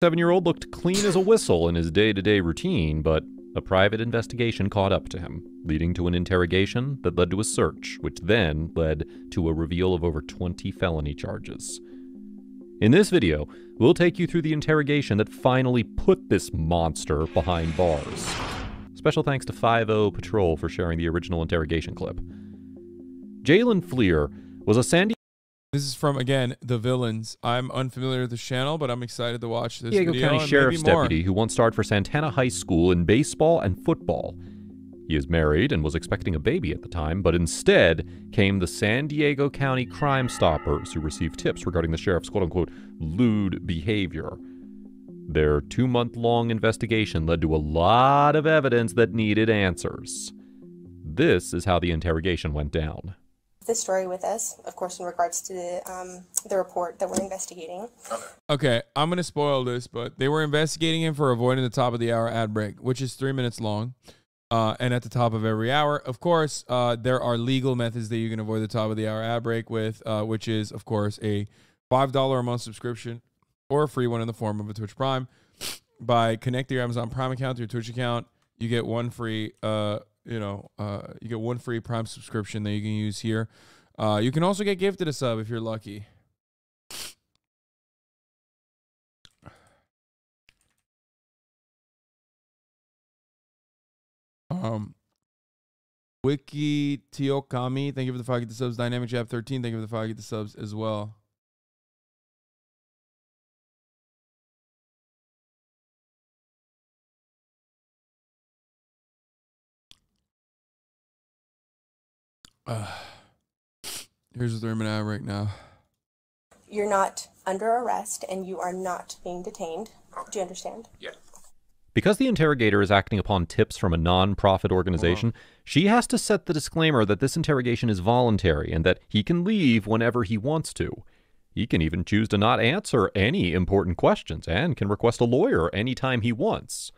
7-year-old looked clean as a whistle in his day-to-day routine, but a private investigation caught up to him, leading to an interrogation that led to a search, which then led to a reveal of over 20 felony charges. In this video, we'll take you through the interrogation that finally put this monster behind bars. Special thanks to 50 Patrol for sharing the original interrogation clip. Jalen Fleer was a San This is from, again, The Villains. I'm unfamiliar with the channel, but I'm excited to watch this Diego video. County Sheriff's deputy who once starred for Santana High School in baseball and football. He is married and was expecting a baby at the time, but instead came the San Diego County Crime Stoppers who received tips regarding the sheriff's quote-unquote lewd behavior. Their 2-month-long investigation led to a lot of evidence that needed answers. This is how the interrogation went down. This story with us, of course, in regards to the report that we're investigating. Okay, I'm going to spoil this, but they were investigating him for avoiding the top of the hour ad break, which is 3 minutes long. And at the top of every hour, of course, there are legal methods that you can avoid the top of the hour ad break with, which is, of course, a $5 a month subscription or a free one in the form of a Twitch Prime. By connecting your Amazon Prime account to your Twitch account, you get one free you get one free Prime subscription that you can use here. You can also get gifted a sub if you're lucky. Wiki Tiokami, thank you for the 5 get the subs. Dynamic Jab 13, thank you for the 5 get the subs as well. Here's the 3-minute ad right now. You're not under arrest and you are not being detained. Do you understand? Yeah. Because the interrogator is acting upon tips from a non-profit organization, she has to set the disclaimer that this interrogation is voluntary and that he can leave whenever he wants to. He can even choose to not answer any important questions and can request a lawyer anytime he wants.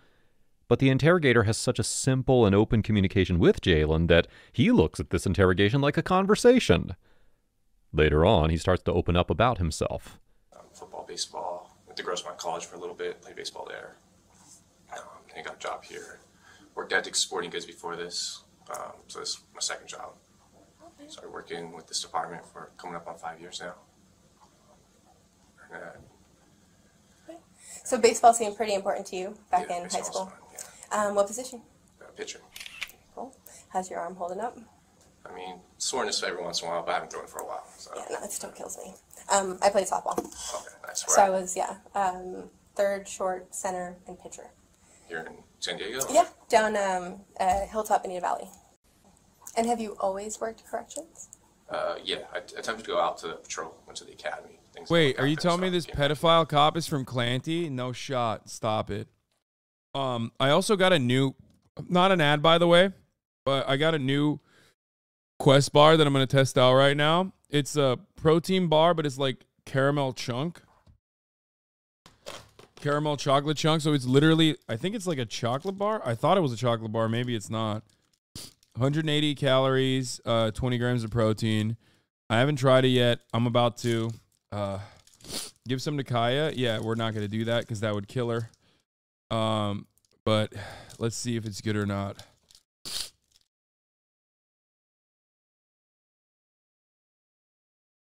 But the interrogator has such a simple and open communication with Jalen that he looks at this interrogation like a conversation. Later on, he starts to open up about himself. Football, baseball. Went to Grossmont College for a little bit, played baseball there. I got a job here. Worked at Dick's Sporting Goods before this, so this is my second job. Started working with this department for coming up on 5 years now. So baseball seemed pretty important to you back in high school. Fun, yeah. What position? Pitcher. Cool. How's your arm holding up? I mean, soreness every once in a while, but I haven't thrown it for a while. So. Yeah, no, it still kills me. I played softball. Okay, nice. So I was, third, short, center, and pitcher. Here in San Diego? Yeah, down Hilltop, Bonita Valley. And have you always worked corrections? Yeah, I attempted to go out to the patrol, went to the academy. Wait, are you telling me this pedophile cop is from Clanty? No shot. Stop it. I also got a new, not an ad by the way, but I got a new Quest bar that I'm going to test out right now. It's a protein bar, but it's like caramel chunk. Caramel chocolate chunk. So it's literally, I think it's like a chocolate bar. I thought it was a chocolate bar. Maybe it's not. 180 calories, 20 grams of protein. I haven't tried it yet. I'm about to give some to Kaya. Yeah, we're not going to do that because that would kill her. But let's see if it's good or not.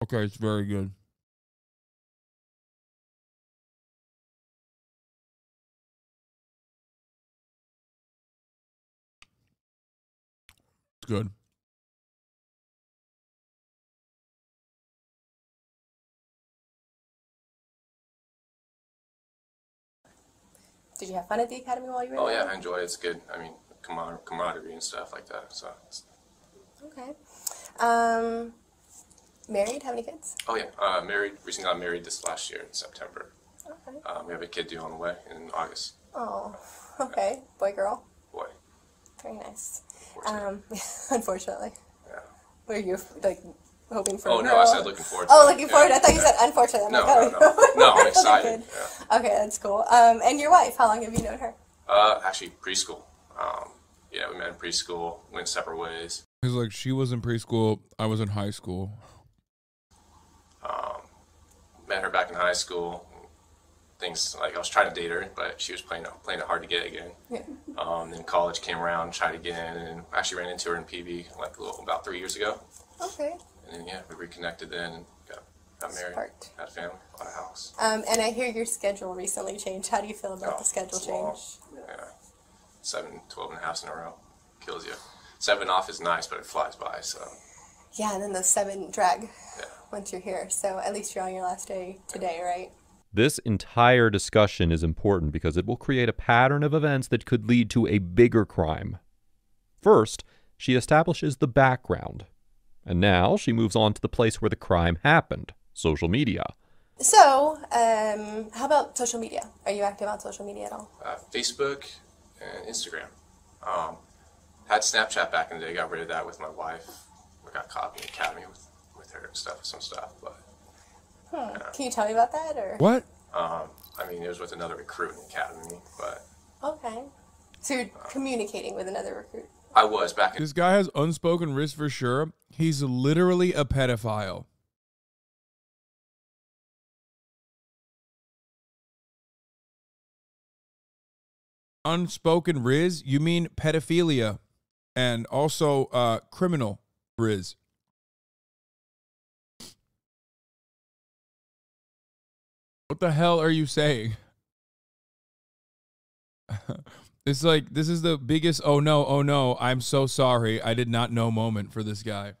Okay, it's very good. It's good. Did you have fun at the academy while you were there? Oh yeah, I enjoy it. It's good. I mean, camaraderie and stuff like that. So. Okay. Married? How many kids? Oh yeah, married. Recently got married this last year in September. Okay. We have a kid due on the way in August. Oh, okay. Boy, girl? Boy. Very nice. Unfortunately. Unfortunately. Yeah. Were you, like, hoping for Oh a no, girl? I said looking forward to Oh, it. looking forward. I thought you said unfortunately. I'm No, like, no. No, I'm excited. Yeah. Okay, that's cool. And your wife, how long have you known her? Actually, preschool. Yeah, we met in preschool, went separate ways. He's like, she was in preschool, I was in high school. Met her back in high school. things like I was trying to date her, but she was playing it hard to get again. Yeah. Then college came around, tried again, and actually ran into her in PV like about 3 years ago. Okay. And then we reconnected then and got married, Sparked. had a family, bought a house. And I hear your schedule recently changed. How do you feel about the schedule it's long. change? Yeah. 7, 12 and a half in a row. Kills you. 7 off is nice, but it flies by, so. Yeah, and then the 7 drag Yeah. once you're here. So at least you're on your last day today, right? This entire discussion is important because it will create a pattern of events that could lead to a bigger crime. First, she establishes the background. And now she moves on to the place where the crime happened, social media. So, how about social media? Are you active on social media at all? Facebook and Instagram. Had Snapchat back in the day, got rid of that with my wife. We got caught in the academy with her and stuff, some stuff, but. Can you tell me about that, or? What? I mean, it was with another recruit in the academy, but. Okay. So you're communicating with another recruit? I was back in. This guy has unspoken risk for sure. He's literally a pedophile. Unspoken riz? You mean pedophilia and also criminal riz. What the hell are you saying? It's like, this is the biggest, oh no, I'm so sorry, I did not know moment for this guy.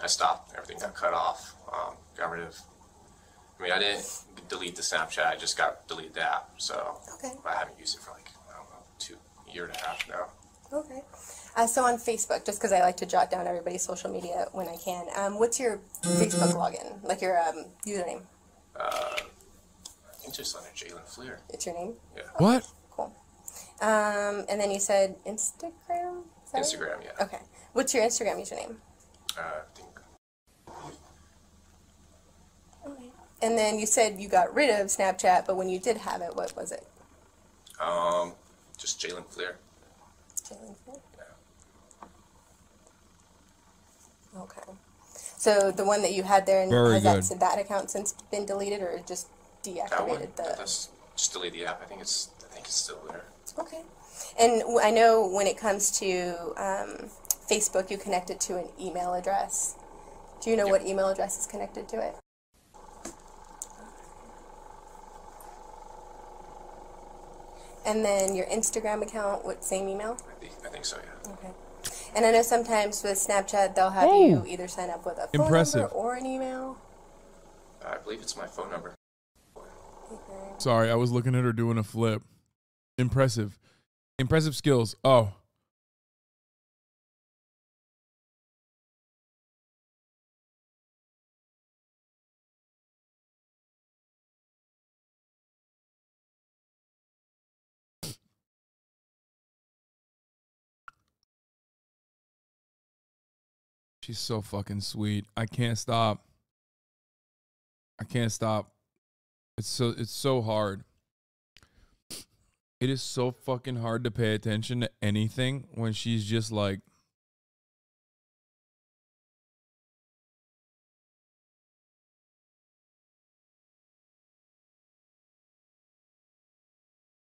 I stopped. Everything got cut off. Got rid of. I mean, I didn't delete the Snapchat. I just deleted the app. So Okay. I haven't used it for like, I don't know, 2 year and a half now. Okay. So on Facebook, just because I like to jot down everybody's social media when I can, what's your Facebook login? Like your username? I think just under Jalen Fleer. It's your name? Yeah. What? Cool. And then you said Instagram? Is that right? Instagram, yeah. Okay. What's your Instagram username? I think. Okay. And then you said you got rid of Snapchat, but when you did have it, what was it? Just Jalen Fleer. Jalen Fleer? Yeah. Okay. So the one that you had there, Very has good. that account since been deleted or just That one. deactivated That's just delete the app. I think it's still there. Okay. And I know when it comes to Facebook, you connect it to an email address. Do you know what email address is connected to it? And then your Instagram account, what, same email? I think so, yeah. Okay. And I know sometimes with Snapchat, they'll have you either sign up with a phone Impressive. number or an email. I believe it's my phone number. Okay. Sorry, I was looking at her doing a flip. Impressive. Impressive skills. Oh. She's so fucking sweet. I can't stop. I can't stop. It's so hard. It is so fucking hard to pay attention to anything when she's just like,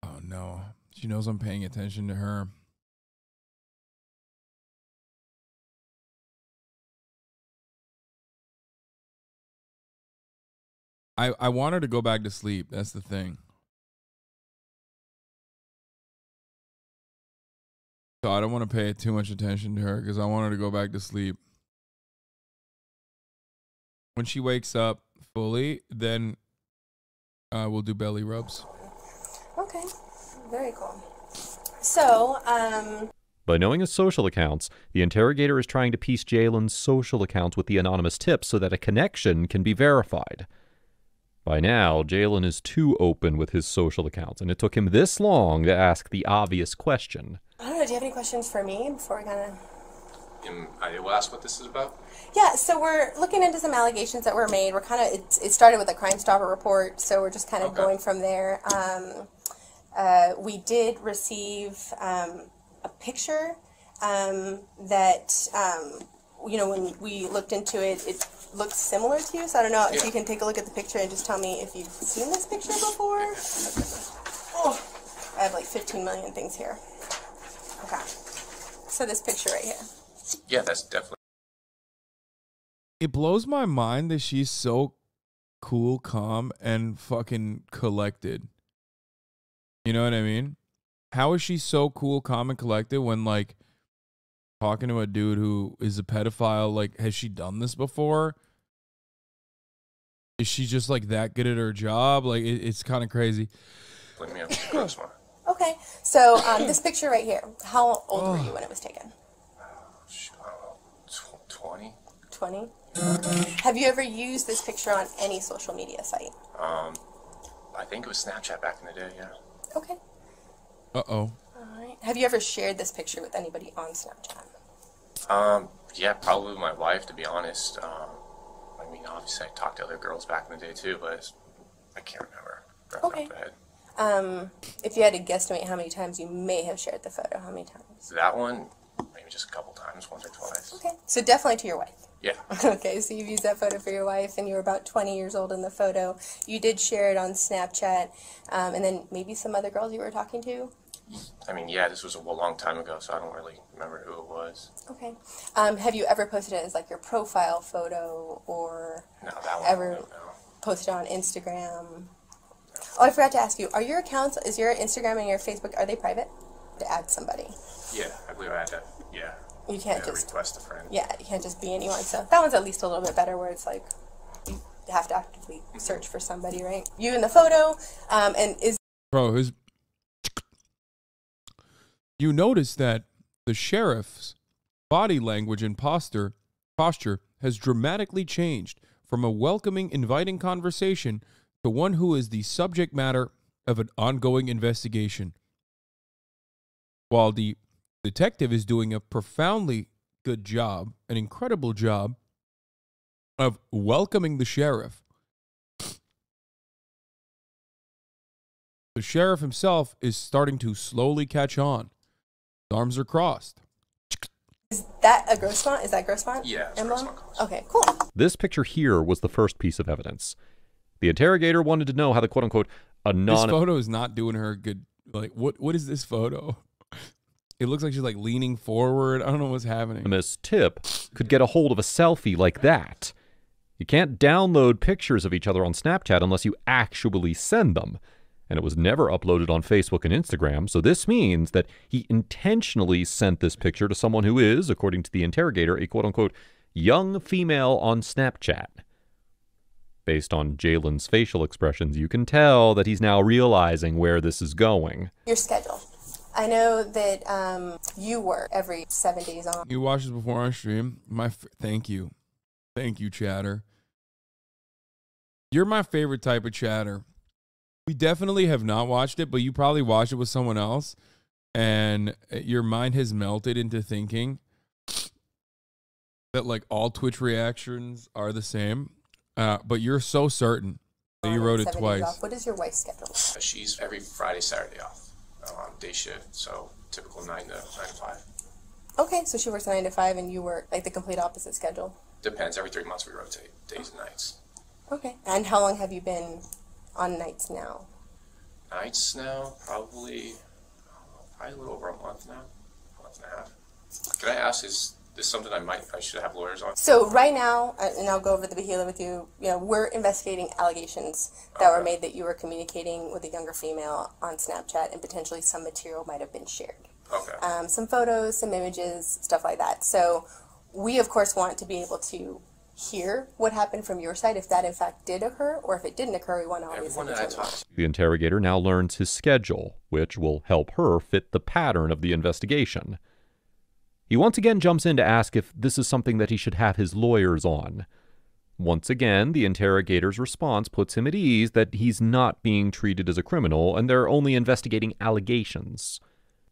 oh no. She knows I'm paying attention to her. I want her to go back to sleep. That's the thing. So I don't want to pay too much attention to her because I want her to go back to sleep. When she wakes up fully, then we'll do belly rubs. Okay. Very cool. So, By knowing his social accounts, the interrogator is trying to piece Jalen's social accounts with the anonymous tips so that a connection can be verified. By now, Jalen is too open with his social accounts, and it took him this long to ask the obvious question. I don't know, do you have any questions for me before we kind of... I will ask what this is about. Yeah, so we're looking into some allegations that were made. We're kind of, it started with a Crime Stopper report, so we're just kind of Okay. going from there. We did receive a picture that, you know, when we looked into it, it looks similar to you. So I don't know if you can take a look at the picture and just tell me if you've seen this picture before. Oh, I have like 15 million things here. Okay. So this picture right here. Yeah, that's definitely. It blows my mind that she's so cool, calm, and fucking collected. You know what I mean? How is she so cool, calm, and collected when, like, talking to a dude who is a pedophile? Like, has she done this before? Is she just, like, that good at her job? Like, it's kind of crazy. Let me have the gross one. Okay. So this picture right here, how old were you when it was taken? I don't know, 20? 20? Have you ever used this picture on any social media site? I think it was Snapchat back in the day, yeah. Okay. Uh-oh. All right. Have you ever shared this picture with anybody on Snapchat? Yeah, probably with my wife, to be honest. I mean, obviously I talked to other girls back in the day too, but I can't remember. Right off the head. If you had to guesstimate how many times you may have shared the photo, how many times? That one, maybe just a couple times, once or twice. Okay. So definitely to your wife. Yeah. Okay, so you've used that photo for your wife, and you were about 20 years old in the photo. You did share it on Snapchat, and then maybe some other girls you were talking to? I mean, yeah, this was a long time ago, so I don't really remember who it was. Okay. Have you ever posted it as, like, your profile photo, or No, that one, ever no. posted on Instagram? Oh, I forgot to ask you, are your accounts, is your Instagram and your Facebook, are they private? To add somebody? Yeah, I believe I had to, yeah. You can't just request a friend. Yeah, you can't just be anyone. So that one's at least a little bit better, where it's like you have to actively search for somebody, right? You in the photo, and is Bro, you notice that the sheriff's body language and posture has dramatically changed from a welcoming, inviting conversation to one who is the subject matter of an ongoing investigation. While the detective is doing a profoundly good job, an incredible job of welcoming the sheriff. The sheriff himself is starting to slowly catch on. His arms are crossed. is that a gross font? Is that gross font? Yeah, it's emblem? gross font. Okay, cool. This picture here was the first piece of evidence. The interrogator wanted to know how the quote-unquote This anonymous photo is not doing her good. Like, what is this photo? It looks like she's like leaning forward. I don't know what's happening. tip could get a hold of a selfie like that. You can't download pictures of each other on Snapchat unless you actually send them. And it was never uploaded on Facebook and Instagram, so this means that he intentionally sent this picture to someone who is, according to the interrogator, a quote-unquote young female on Snapchat. Based on Jalen's facial expressions, you can tell that he's now realizing where this is going. Your schedule. I know that you work every 7 days on. You watched this before on stream. Thank you, chatter. You're my favorite type of chatter. We definitely have not watched it, but you probably watched it with someone else, and your mind has melted into thinking that like all Twitch reactions are the same. But you're so certain that you wrote it 7 days twice. off. What is your wife's schedule? She's every Friday, Saturday off. Day shift, so typical 9 to 5. Okay, so she works 9 to 5, and you work like the complete opposite schedule. Depends. Every 3 months we rotate days and nights. Okay. And how long have you been on nights now? Nights now, probably a little over a month now, a month and a half. Can I ask, is this something I should have lawyers on? So right now, and I'll go over the Bahila with you, we're investigating allegations that were made that you were communicating with a younger female on Snapchat, and potentially some material might have been shared. Okay. Some photos, some images, stuff like that. So we, of course, want to be able to hear what happened from your side, if that in fact did occur, or if it didn't occur, we want to obviously Everyone that I talked to. The interrogator now learns his schedule, which will help her fit the pattern of the investigation. He once again jumps in to ask if this is something that he should have his lawyers on. Once again, the interrogator's response puts him at ease that he's not being treated as a criminal and they're only investigating allegations.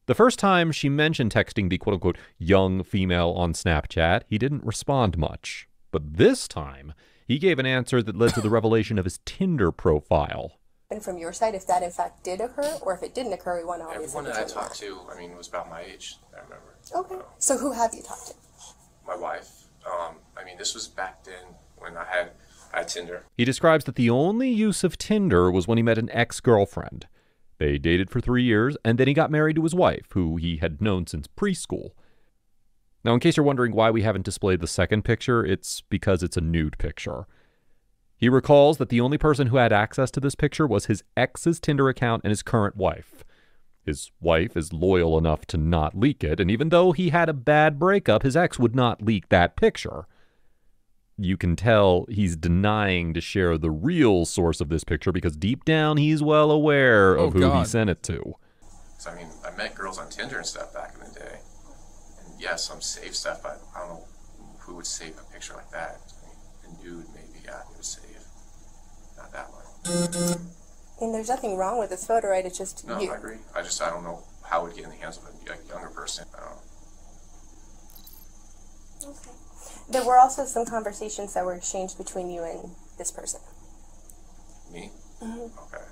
The first time she mentioned texting the quote-unquote young female on Snapchat, he didn't respond much. But this time, he gave an answer that led to the revelation of his Tinder profile. happen from your side, if that in fact did occur, or if it didn't occur, we want to obviously Everyone that I talked to, I mean, was about my age, I remember. Okay. So who have you talked to? My wife. I mean, this was back then when I had Tinder. He describes that the only use of Tinder was when he met an ex-girlfriend. They dated for 3 years, and then he got married to his wife, who he had known since preschool. Now, in case you're wondering why we haven't displayed the second picture, it's because it's a nude picture. He recalls that the only person who had access to this picture was his ex's Tinder account and his current wife. His wife is loyal enough to not leak it, and even though he had a bad breakup, his ex would not leak that picture. You can tell he's denying to share the real source of this picture because deep down he's well aware of who he sent it to. So, I mean, I met girls on Tinder and stuff back in the day. And yes, some save stuff, but I don't know who would save a picture like that. I mean, a nude, maybe, yeah, they would save. Not that one. And there's nothing wrong with this photo, right? It's just No, you. I agree. I don't know how it would get in the hands of a younger person. I don't know. Okay. There were also some conversations that were exchanged between you and this person. Me? Mm-hmm. Okay.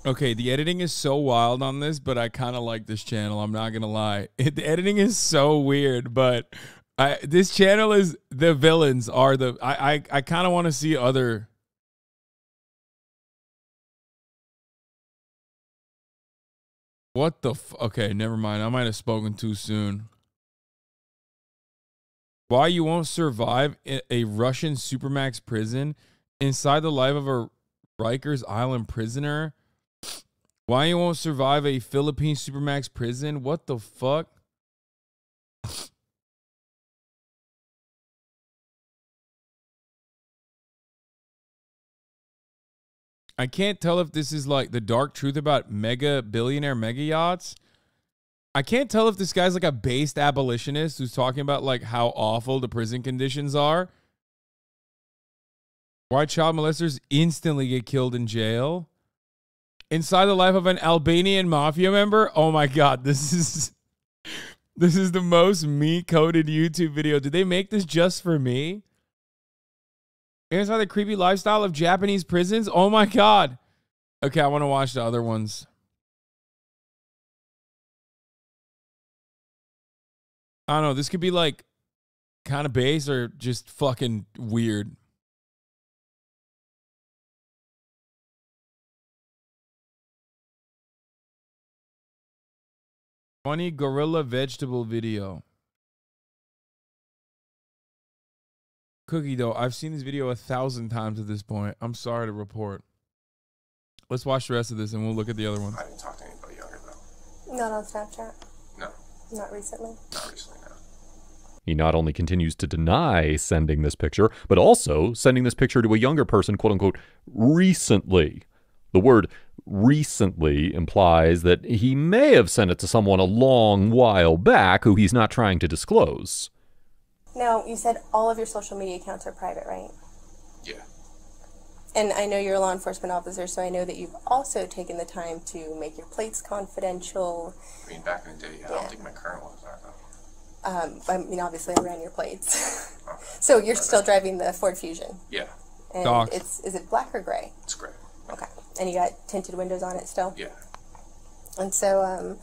Okay, the editing is so wild on this, but I kind of like this channel. I'm not going to lie. The editing is so weird, but this channel is, the villains are the, I kind of want to see other. What the okay, never mind. I might have spoken too soon. Why you won't survive a Russian supermax prison inside the life of a Rikers Island prisoner? Why you won't survive a Philippine supermax prison? What the fuck? I can't tell if this is like the dark truth about billionaire mega yachts. I can't tell if this guy's like a based abolitionist who's talking about like how awful the prison conditions are. Why child molesters instantly get killed in jail. Inside the life of an Albanian mafia member. Oh my God, this is the most me-coded YouTube video. Did they make this just for me? Inside the creepy lifestyle of Japanese prisons. Oh my God. Okay, I want to watch the other ones. I don't know. This could be like kind of base or just fucking weird. Funny gorilla vegetable video. Cookie though, I've seen this video 1,000 times at this point. I'm sorry to report. Let's watch the rest of this and we'll look at the other ones. I didn't talk to anybody younger though. Not on Snapchat? No. Not recently? Not recently, no. He not only continues to deny sending this picture, but also sending this picture to a younger person, quote unquote, recently. The word recently implies that he may have sent it to someone a long while back who he's not trying to disclose. Now, you said all of your social media accounts are private, right? Yeah. And I know you're a law enforcement officer, so I know that you've also taken the time to make your plates confidential. I mean, back in the day, yeah. I don't think my current ones are though. I mean, obviously I ran your plates. Okay. So you're still driving the Ford Fusion? Yeah. And is it black or gray? It's gray. Okay. And you got tinted windows on it still? Yeah. And so,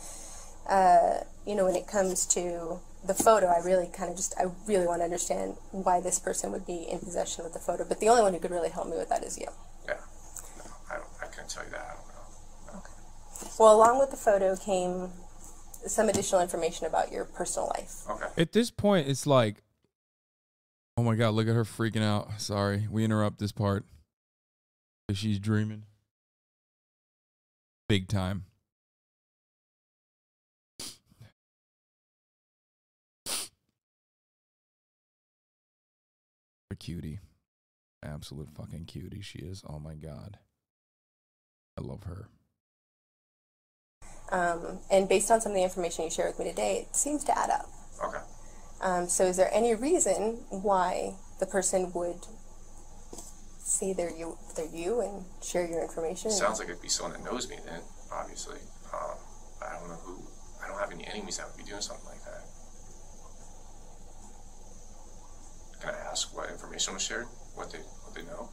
you know, when it comes to the photo, I really want to understand why this person would be in possession of the photo. But the only one who could really help me with that is you. Yeah. No, I couldn't tell you that. I don't know. No. Okay. Well, along with the photo came some additional information about your personal life. Okay. At this point, it's like, oh my God, look at her freaking out. Sorry, we interrupt this part. She's dreaming. Big time. A cutie. Absolute fucking cutie she is. Oh my God. I love her. And based on some of the information you shared with me today, it seems to add up. Okay. So is there any reason why the person would say they're you and share your information? Sounds like it'd be someone that knows me then, obviously. I don't know who. I don't have any enemies that would be doing something like that. Can I ask what information was shared? What they know?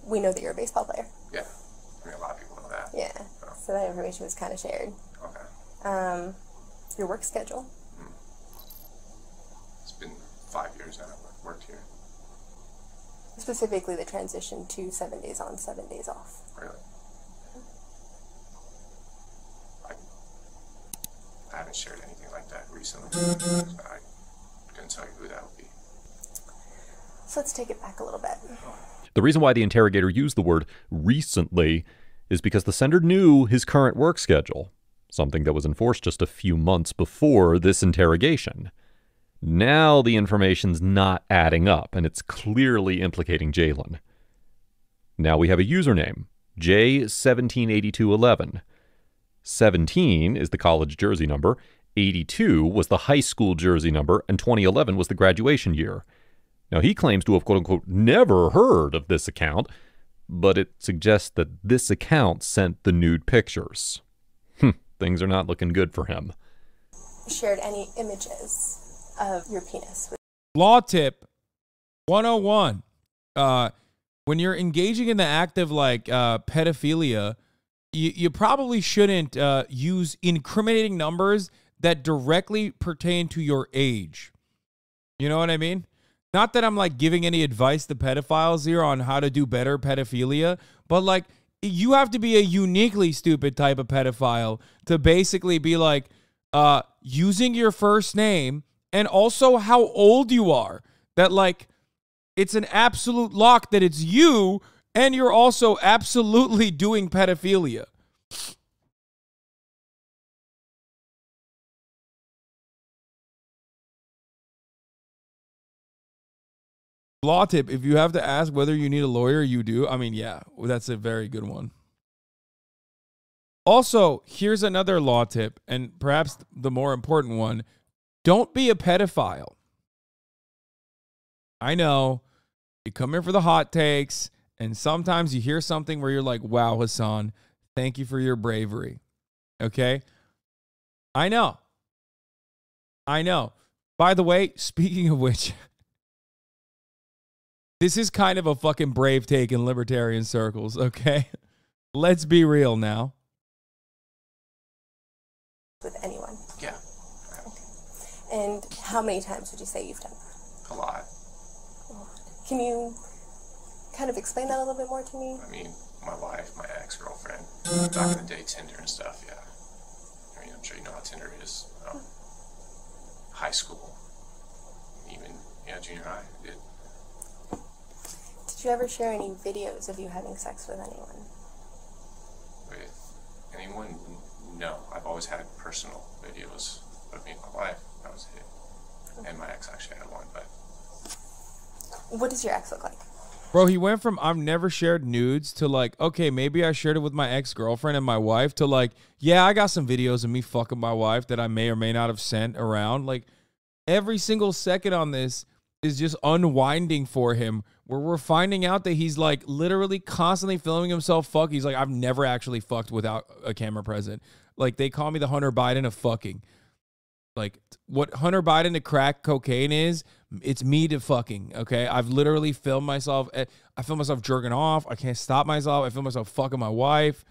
We know that you're a baseball player. Yeah. Oh. So that information was kind of shared. Okay. Your work schedule. It's been 5 years now I've worked here. Specifically the transition to 7 days on, 7 days off. Really? I haven't shared anything like that recently. So I couldn't tell you who that would be. So let's take it back a little bit. The reason why the interrogator used the word recently is because the sender knew his current work schedule, something that was enforced just a few months before this interrogation. Now the information's not adding up, and it's clearly implicating Jalen. Now we have a username, J178211. 17 is the college jersey number, 82 was the high school jersey number, and 2011 was the graduation year. Now he claims to have quote-unquote never heard of this account, but it suggests that this account sent the nude pictures. Things are not looking good for him. Shared any images of your penis? Law tip 101. When you're engaging in the act of like pedophilia, you probably shouldn't use incriminating numbers that directly pertain to your age. You know what I mean? Not that I'm like giving any advice to pedophiles here on how to do better pedophilia, but like you have to be a uniquely stupid type of pedophile to basically be like using your first name and also how old you are. That like it's an absolute lock that it's you and you're also absolutely doing pedophilia. Law tip, if you have to ask whether you need a lawyer, you do. I mean, yeah, that's a very good one. Also, here's another law tip, and perhaps the more important one. Don't be a pedophile. I know, you come here for the hot takes, and sometimes you hear something where you're like, wow, Hasan, thank you for your bravery. Okay? I know. By the way, speaking of which... this is kind of a fucking brave take in libertarian circles, okay? Let's be real now. With anyone? Yeah. Okay. And how many times would you say you've done that? A lot. Can you kind of explain that a little bit more to me? I mean, my wife, my ex-girlfriend, back in the day, Tinder and stuff, yeah. I mean, I'm sure you know how Tinder is. High school, even, junior high, did. Did you ever share any videos of you having sex with anyone? With anyone? No. I've always had personal videos of me and my wife. That was it. And my ex actually had one, but... What does your ex look like? Bro, he went from I've never shared nudes to like, okay, maybe I shared it with my ex-girlfriend and my wife to like, yeah, I got some videos of me fucking my wife that I may or may not have sent around. Like, every single second on this is just unwinding for him, where we're finding out that he's like literally constantly filming himself fuck. He's like, I've never actually fucked without a camera present. Like, they call me the Hunter Biden of fucking. Like, what Hunter Biden to crack cocaine is, it's me to fucking, okay? I've literally filmed myself. I film myself jerking off. I can't stop myself. I film myself fucking my wife.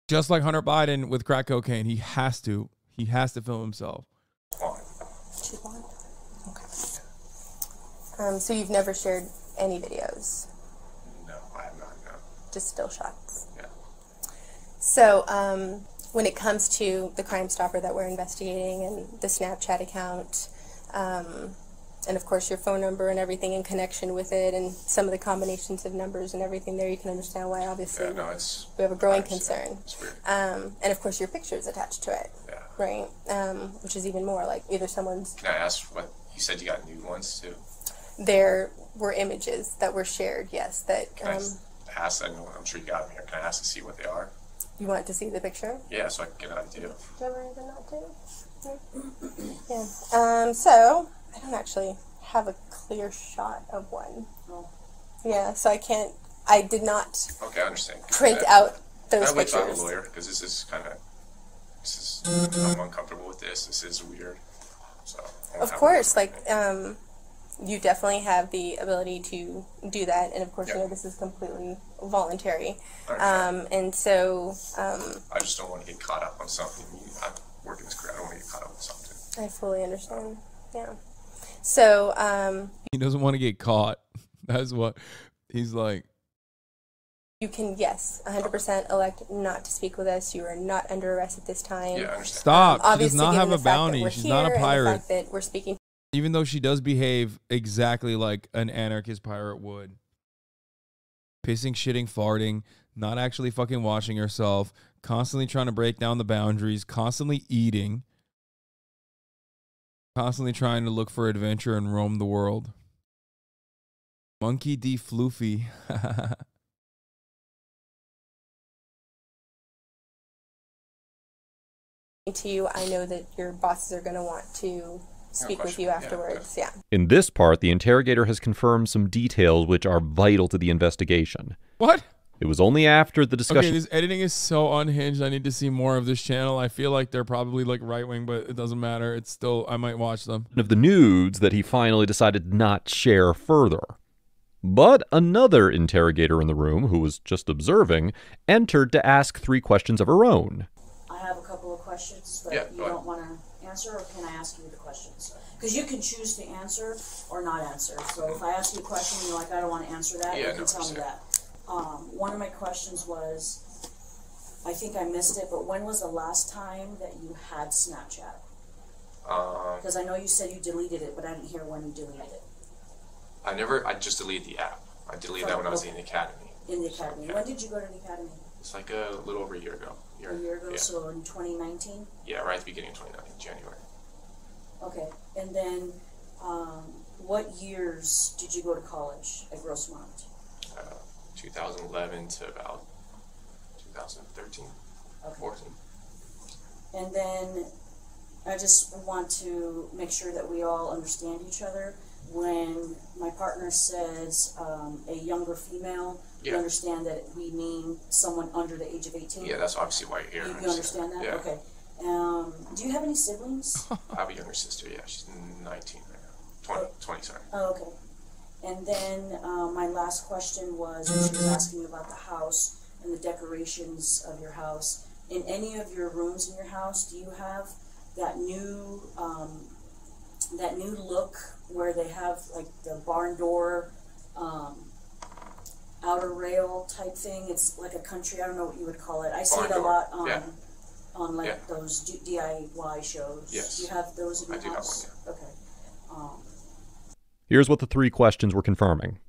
Just like Hunter Biden with crack cocaine, he has to film himself. She's blonde. Okay. So you've never shared any videos? No, I have not, no. Just still shots? Yeah. So, when it comes to the Crime Stopper that we're investigating and the Snapchat account, and of course your phone number and everything in connection with it and some of the combinations of numbers and everything there, you can understand why obviously we have a growing concern. It's weird. And of course your picture is attached to it, Yeah. right? Which is even more like either someone's... Can I ask what, you said you got nude ones too? There were images that were shared, yes, that... Can I ask, I'm sure you got them here, can I ask to see what they are? You want to see the picture? Yeah, so I can get an idea. Do you ever even not do? Yeah. So I don't actually have a clear shot of one. Yeah, so I did not Okay, I understand. print out those Can I wait till I have pictures. a lawyer? Because this is I'm uncomfortable with this. This is weird. So. Of course, like, you definitely have the ability to do that, and of course, Yep. you know, this is completely voluntary. Understand. And so, I just don't want to get caught up on something. I'm working this career. I don't want to get caught up on something. I fully understand. Yeah. So, He doesn't want to get caught. That's what he's like. you can, yes, 100% elect not to speak with us. You are not under arrest at this time. Yeah, I understand. Stop. She does Obviously, not given have the a fact that bounty. we're She's here not a and the pirate. fact that we're speaking. Even though she does behave exactly like an anarchist pirate would. Pissing, shitting, farting, not actually fucking washing herself, constantly trying to break down the boundaries, constantly eating, constantly trying to look for adventure and roam the world. Monkey D. Floofy. To you, I know that your bosses are going to want to speak with you afterwards. Yeah. In this part, the interrogator has confirmed some details which are vital to the investigation. What? It was only after the discussion. Okay, this editing is so unhinged. I need to see more of this channel. I feel like they're probably like right-wing, but it doesn't matter. It's still, I might watch them. Of the nudes that he finally decided not to share further. But another interrogator in the room, who was just observing, entered to ask 3 questions of her own. I have a couple of questions that Yeah, you go ahead. don't want to answer, or can I ask you the questions? Because you can choose to answer or not answer. So if I ask you a question and you're like, I don't want to answer that, Yeah, you can no, tell me understand. that. One of my questions was, I think I missed it, but when was the last time that you had Snapchat? Because I know you said you deleted it, but I didn't hear when you deleted it. I just deleted the app. I deleted that when I was in the academy. In the academy. Yeah. When did you go to the academy? It's like a little over a year ago. A year ago, Yeah. so in 2019? Yeah, right at the beginning of 2019, January. Okay, and then what years did you go to college at Grossmont? 2011 to about 2013, Okay. 14. And then I just want to make sure that we all understand each other. When my partner says a younger female, you Yeah. understand that we mean someone under the age of 18? Yeah, that's obviously why you're here. You understand that? Yeah. Okay. Do you have any siblings? I have a younger sister, yeah. She's 19 right now. 20, sorry. Oh, okay. And then my last question was, when she was asking you about the house and the decorations of your house. In any of your rooms in your house, do you have that new look where they have like the barn door outer rail type thing? It's like a country, I don't know what you would call it. I see Barn it a door, lot yeah. on like Yeah. those DIY shows. Yes. Do you have those in I your do have house? one, Okay. Here's what the 3 questions were confirming.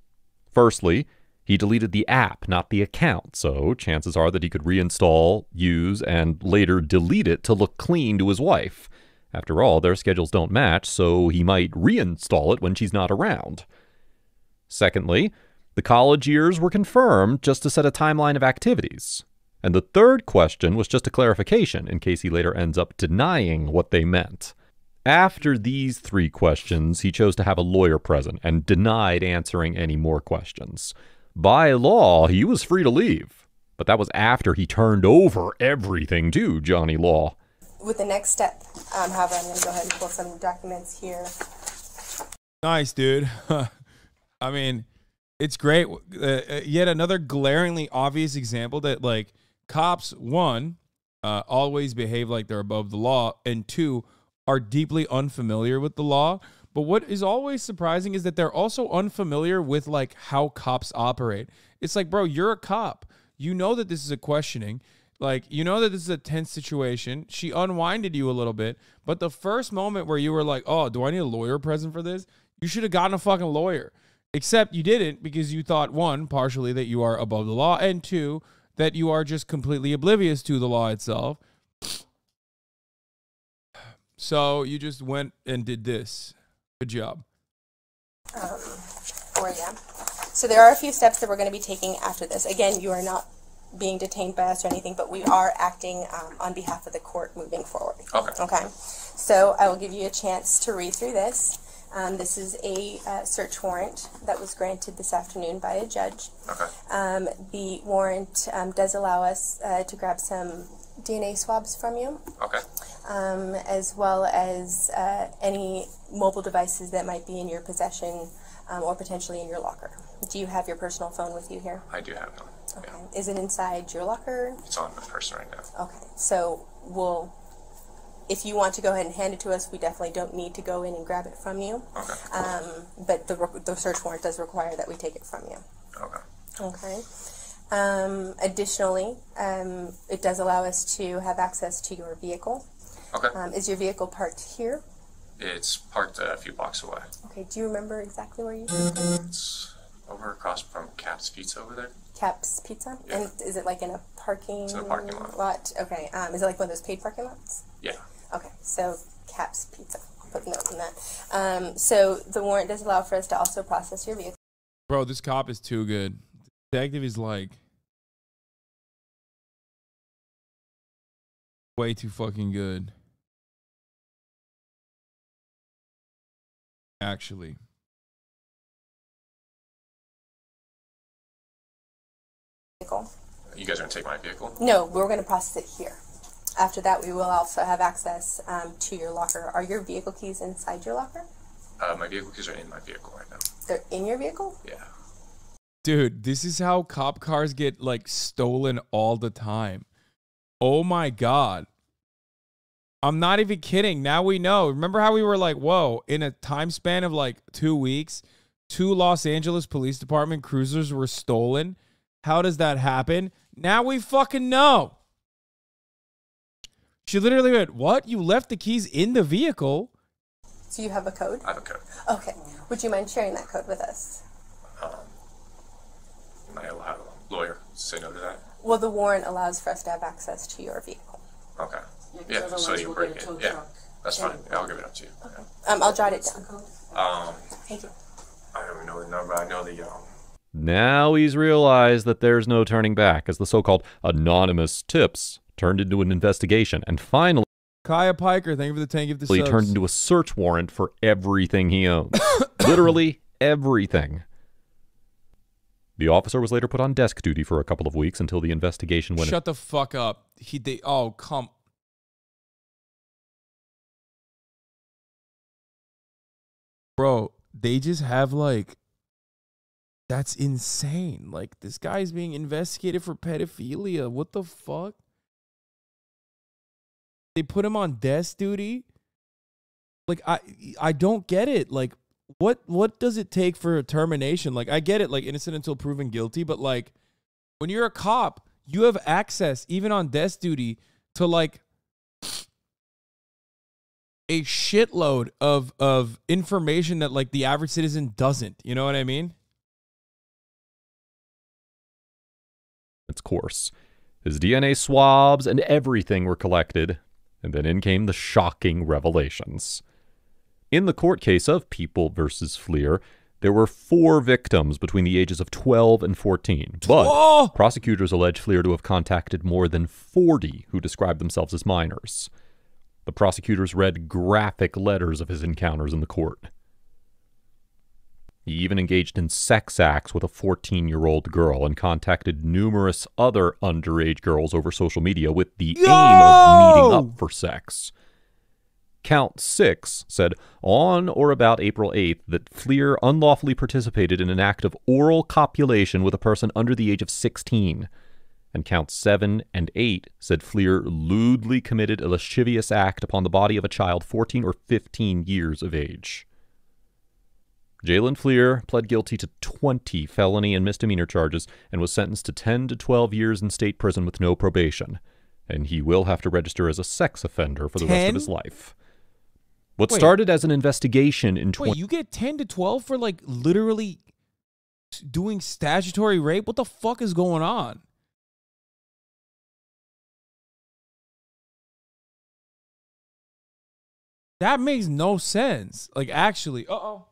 Firstly, he deleted the app, not the account, so chances are that he could reinstall, use, and later delete it to look clean to his wife. After all, their schedules don't match, so he might reinstall it when she's not around. Secondly, the college years were confirmed just to set a timeline of activities. And the 3rd question was just a clarification in case he later ends up denying what they meant. After these 3 questions, he chose to have a lawyer present and denied answering any more questions. By law, he was free to leave, but that was after he turned over everything to Johnny Law. With the next step, however, I'm going to go ahead and pull some documents here. Nice, dude. I mean, it's great. Yet another glaringly obvious example that, like, cops, 1, always behave like they're above the law, and 2, are deeply unfamiliar with the law. But what is always surprising is that they're also unfamiliar with like how cops operate. It's like, bro, you're a cop. You know that this is a questioning. Like, you know that this is a tense situation. She unwinded you a little bit. But the first moment where you were like, oh, do I need a lawyer present for this? You should have gotten a fucking lawyer. Except you didn't, because you thought, 1, partially that you are above the law, and 2, that you are just completely oblivious to the law itself. So you just went and did this. Good job. So there are a few steps that we're going to be taking after this. Again, you are not being detained by us or anything, but we are acting on behalf of the court moving forward. Okay. Okay. So I will give you a chance to read through this. This is a search warrant that was granted this afternoon by a judge. Okay. The warrant does allow us to grab some DNA swabs from you. Okay. as well as any mobile devices that might be in your possession or potentially in your locker. Do you have your personal phone with you here? I do have one. Okay. Yeah. Is it inside your locker? It's on my person right now. Okay. So if you want to go ahead and hand it to us, we definitely don't need to go in and grab it from you. Okay. But the search warrant does require that we take it from you. Okay. Okay. Additionally, it does allow us to have access to your vehicle. Okay. Is your vehicle parked here? It's parked a few blocks away. Okay. Do you remember exactly where you? It's over across from Cap's Pizza over there. Cap's Pizza? Yeah. And is it like in a parking It's in a parking lot. Okay. Is it like one of those paid parking lots? Yeah. Okay. So Cap's Pizza. I'll put a note on that. So the warrant does allow for us to also process your vehicle. Bro, this cop is too good. Detective is like way too fucking good. Actually. You guys are gonna take my vehicle? No, we're going to process it here. After that, we will also have access to your locker. Are your vehicle keys inside your locker? My vehicle keys are in my vehicle right now. They're in your vehicle? Yeah. Dude, this is how cop cars get like stolen all the time. Oh my God. I'm not even kidding. Now we know. Remember how we were like, whoa, in a time span of like 2 weeks, 2 Los Angeles Police Department cruisers were stolen? How does that happen? Now we fucking know. She literally went, what? You left the keys in the vehicle? Do you have a code? I have a code. Okay. Would you mind sharing that code with us? Am I allowed a lawyer to say no to that? Well, the warrant allows for us to have access to your vehicle. Okay. Yeah, Yeah, so you break it. Yeah, that's fine. Yeah, I'll give it up to you. Okay. I'll jot it down. Thank you. I don't even know the number. I know the Now he's realized that there's no turning back as the so-called anonymous tips turned into an investigation, and finally Kaya Piker, thank you for the 10 gift he subs. turned into a search warrant for everything he owns. Literally everything. The officer was later put on desk duty for a couple of weeks until the investigation went. Shut the fuck up. Oh, come. Bro, they just have like, that's insane. Like, this guy's being investigated for pedophilia. What the fuck? They put him on desk duty? Like, I don't get it. Like, what does it take for a termination? Like, I get it, like, innocent until proven guilty, but like, when you're a cop, you have access, even on desk duty, to like a shitload of information that like the average citizen doesn't. You know what I mean? Its course. His DNA swabs and everything were collected, and then in came the shocking revelations. In the court case of People versus Fleer, there were 4 victims between the ages of 12 and 14, but prosecutors allege Fleer to have contacted more than 40 who described themselves as minors. The prosecutors read graphic letters of his encounters in the court. He even engaged in sex acts with a 14-year-old girl and contacted numerous other underage girls over social media with the aim of meeting up for sex. Count 6 said on or about April 8th that Fleer unlawfully participated in an act of oral copulation with a person under the age of 16. And Counts 7 and 8 said Fleer lewdly committed a lascivious act upon the body of a child 14 or 15 years of age. Jalen Fleer pled guilty to 20 felony and misdemeanor charges and was sentenced to 10 to 12 years in state prison with no probation. And he will have to register as a sex offender for the rest of his life. What started as an investigation in... Wait, you get 10 to 12 for like literally doing statutory rape? What the fuck is going on? That makes no sense. Like, actually, no.